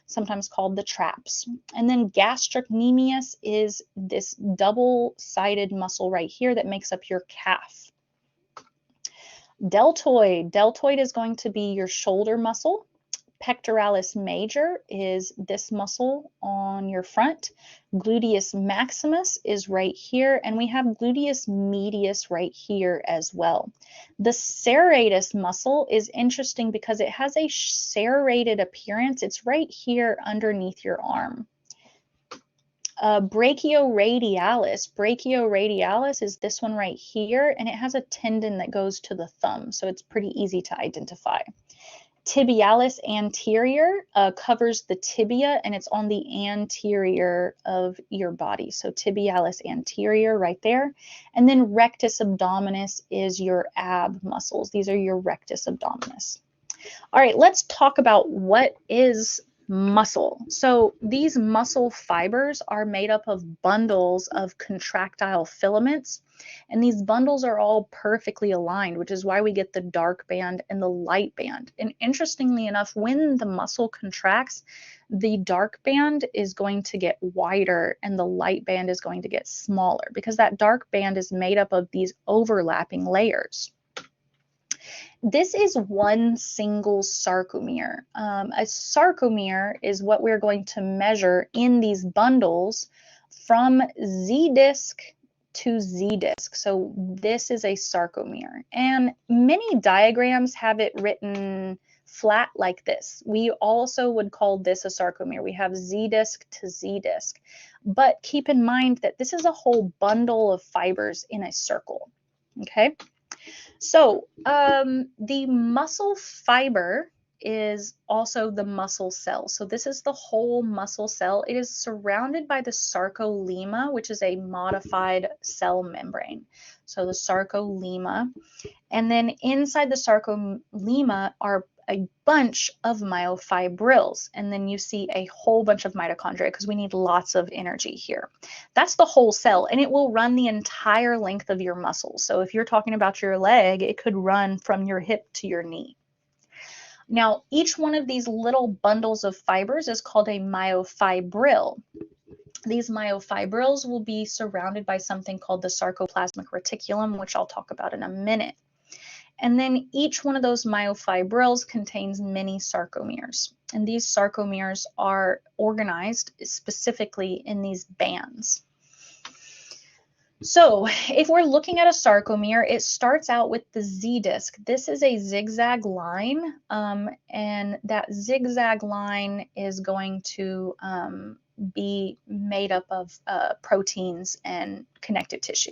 sometimes called the traps. And then gastrocnemius is this double-sided muscle right here that makes up your calf. Deltoid. Deltoid is going to be your shoulder muscle. Pectoralis major is this muscle on your front. Gluteus maximus is right here, and we have gluteus medius right here as well. The serratus muscle is interesting because it has a serrated appearance. It's right here underneath your arm. Brachioradialis. Brachioradialis is this one right here, and it has a tendon that goes to the thumb, so it's pretty easy to identify. Tibialis anterior covers the tibia, and it's on the anterior of your body. So tibialis anterior right there. And then rectus abdominis is your ab muscles. These are your rectus abdominis. All right, let's talk about what is muscle. So these muscle fibers are made up of bundles of contractile filaments, and these bundles are all perfectly aligned, which is why we get the dark band and the light band. And interestingly enough, when the muscle contracts, the dark band is going to get wider and the light band is going to get smaller because that dark band is made up of these overlapping layers. This is one single sarcomere. A sarcomere is what we're going to measure in these bundles from Z disc to Z disc. So this is a sarcomere. And many diagrams have it written flat like this. We also would call this a sarcomere. We have Z disc to Z disc. But keep in mind that this is a whole bundle of fibers in a circle. Okay? So the muscle fiber is also the muscle cell. So this is the whole muscle cell. It is surrounded by the sarcolemma, which is a modified cell membrane. So the sarcolemma. And then inside the sarcolemma are a bunch of myofibrils, and then you see a whole bunch of mitochondria because we need lots of energy here. That's the whole cell, and it will run the entire length of your muscles. So if you're talking about your leg, it could run from your hip to your knee. Now, each one of these little bundles of fibers is called a myofibril. These myofibrils will be surrounded by something called the sarcoplasmic reticulum, which I'll talk about in a minute. And then each one of those myofibrils contains many sarcomeres. And these sarcomeres are organized specifically in these bands. So if we're looking at a sarcomere, it starts out with the Z disc. This is a zigzag line, and that zigzag line is going to be made up of proteins and connective tissue.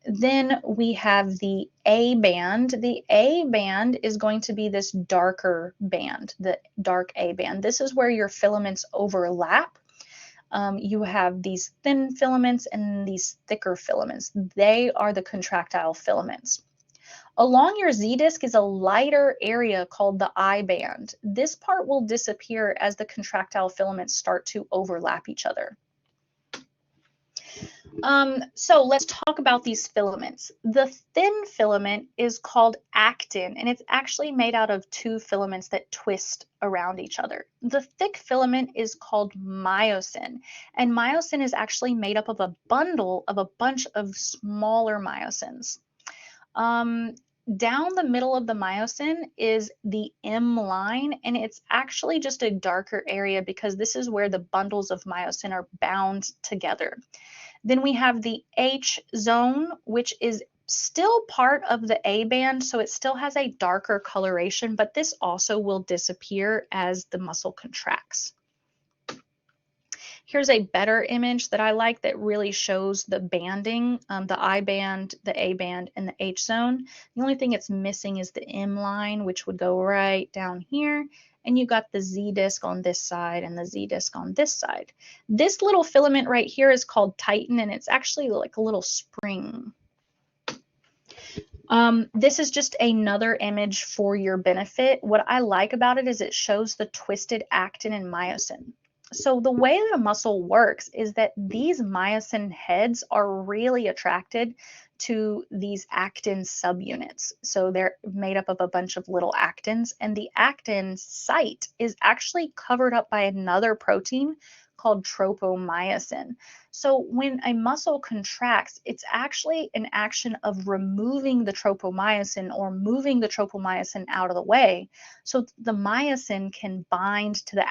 Then we have the A band. The A band is going to be this darker band, the dark A band. This is where your filaments overlap. You have these thin filaments and these thicker filaments. They are the contractile filaments. Along your Z disc is a lighter area called the I band. This part will disappear as the contractile filaments start to overlap each other. So let's talk about these filaments. The thin filament is called actin, and it's actually made out of two filaments that twist around each other. The thick filament is called myosin, and myosin is actually made up of a bundle of a bunch of smaller myosins. Down the middle of the myosin is the M line, and it's actually just a darker area because this is where the bundles of myosin are bound together. Then we have the H zone, which is still part of the A band, so it still has a darker coloration, but this also will disappear as the muscle contracts. Here's a better image that I like that really shows the banding, the I band, the A band, and the H zone. The only thing it's missing is the M line, which would go right down here. And you got the Z disc on this side and the Z disc on this side. This little filament right here is called titin, and it's actually like a little spring. This is just another image for your benefit. What I like about it is it shows the twisted actin and myosin. So the way that a muscle works is that these myosin heads are really attracted to these actin subunits. So they're made up of a bunch of little actins, and the actin site is actually covered up by another protein called tropomyosin. So when a muscle contracts, it's actually an action of removing the tropomyosin or moving the tropomyosin out of the way so the myosin can bind to the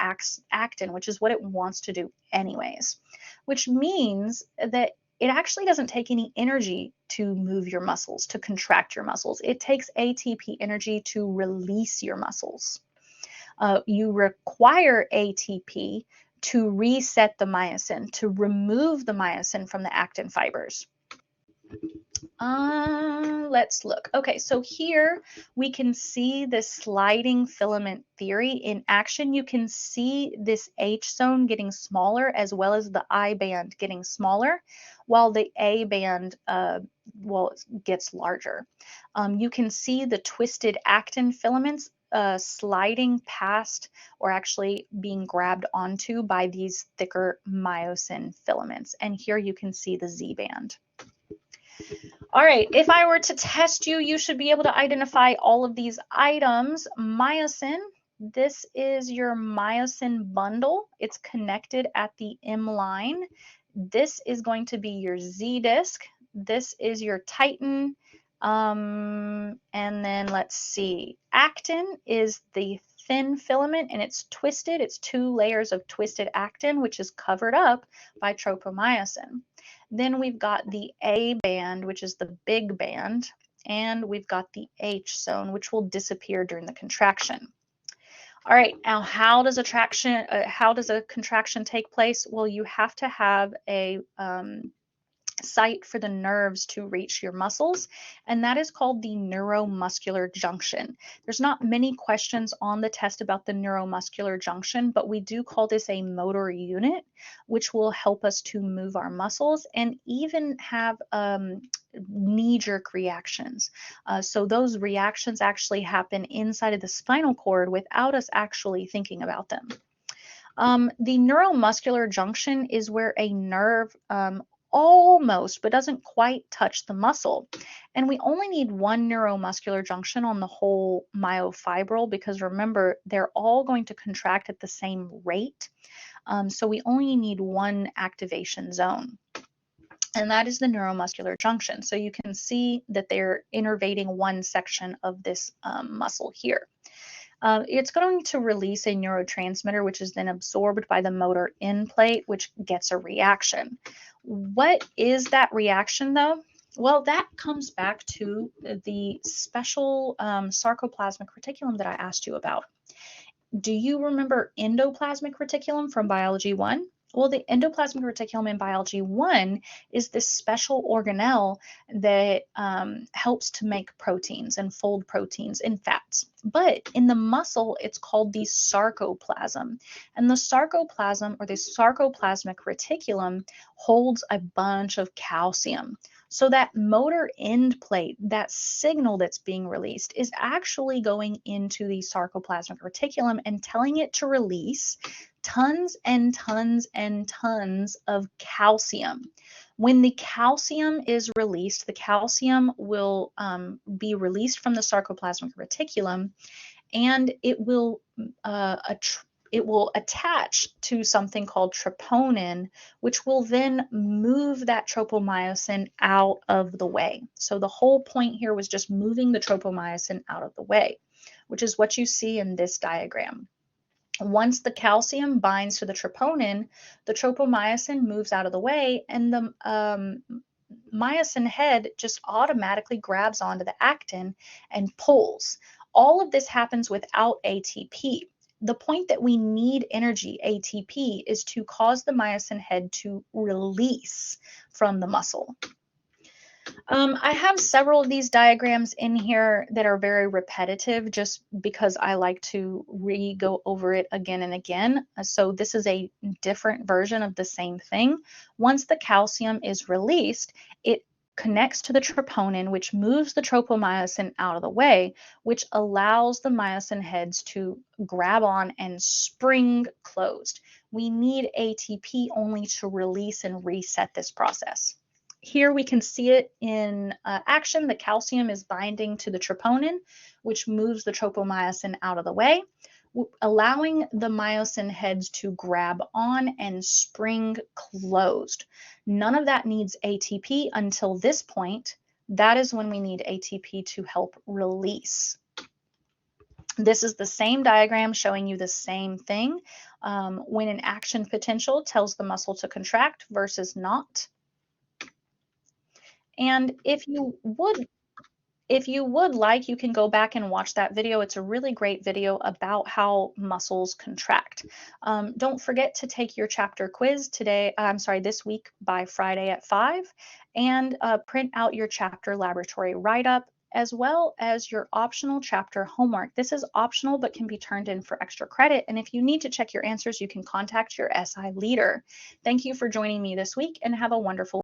actin, which is what it wants to do anyways, which means that it actually doesn't take any energy to move your muscles, to contract your muscles. It takes ATP energy to release your muscles. You require ATP to reset the myosin, to remove the myosin from the actin fibers. Let's look. Okay, so here we can see the sliding filament theory in action. You can see this H zone getting smaller as well as the I band getting smaller, while the A band, gets larger. You can see the twisted actin filaments sliding past or actually being grabbed onto by these thicker myosin filaments. And here you can see the Z band. All right, if I were to test you, you should be able to identify all of these items. Myosin, this is your myosin bundle. It's connected at the M line. This is going to be your Z disc. This is your titin. And then let's see, actin is the thin filament and it's twisted. It's 2 layers of twisted actin, which is covered up by tropomyosin. Then we've got the A band, which is the big band, and we've got the H zone, which will disappear during the contraction. All right, now how does a contraction take place? Well, you have to have a site for the nerves to reach your muscles, and that is called the neuromuscular junction. There's not many questions on the test about the neuromuscular junction, but we do call this a motor unit, which will help us to move our muscles and even have knee-jerk reactions. So those reactions actually happen inside of the spinal cord without us actually thinking about them. The neuromuscular junction is where a nerve almost, but doesn't quite touch the muscle. And we only need one neuromuscular junction on the whole myofibril because remember, they're all going to contract at the same rate. So we only need one activation zone. And that is the neuromuscular junction. So you can see that they're innervating one section of this muscle here. It's going to release a neurotransmitter, which is then absorbed by the motor end plate, which gets a reaction. What is that reaction, though? Well, that comes back to the special sarcoplasmic reticulum that I asked you about. Do you remember endoplasmic reticulum from Biology 1? Well, the endoplasmic reticulum in Biology 1 is this special organelle that helps to make proteins and fold proteins in fats. But in the muscle, it's called the sarcoplasm. And the sarcoplasm, or the sarcoplasmic reticulum, holds a bunch of calcium. So that motor end plate, that signal that's being released, is actually going into the sarcoplasmic reticulum and telling it to release tons and tons and tons of calcium. When the calcium is released, the calcium will be released from the sarcoplasmic reticulum, and it will attach to something called troponin, which will then move that tropomyosin out of the way. So the whole point here was just moving the tropomyosin out of the way, which is what you see in this diagram. Once the calcium binds to the tropomyosin moves out of the way, and the myosin head just automatically grabs onto the actin and pulls. All of this happens without ATP. The point that we need energy, ATP, is to cause the myosin head to release from the muscle. I have several of these diagrams in here that are very repetitive just because I like to go over it again and again. So this is a different version of the same thing. Once the calcium is released, it connects to the troponin, which moves the tropomyosin out of the way, which allows the myosin heads to grab on and spring closed. We need ATP only to release and reset this process. Here we can see it in action. The calcium is binding to the troponin, which moves the tropomyosin out of the way, allowing the myosin heads to grab on and spring closed. None of that needs ATP until this point. That is when we need ATP to help release. This is the same diagram showing you the same thing when an action potential tells the muscle to contract versus not. And if you would, If you would like, you can go back and watch that video. It's a really great video about how muscles contract. Don't forget to take your chapter quiz this week by Friday at 5, and print out your chapter laboratory write-up as well as your optional chapter homework. This is optional but can be turned in for extra credit. And if you need to check your answers, you can contact your SI leader. Thank you for joining me this week and have a wonderful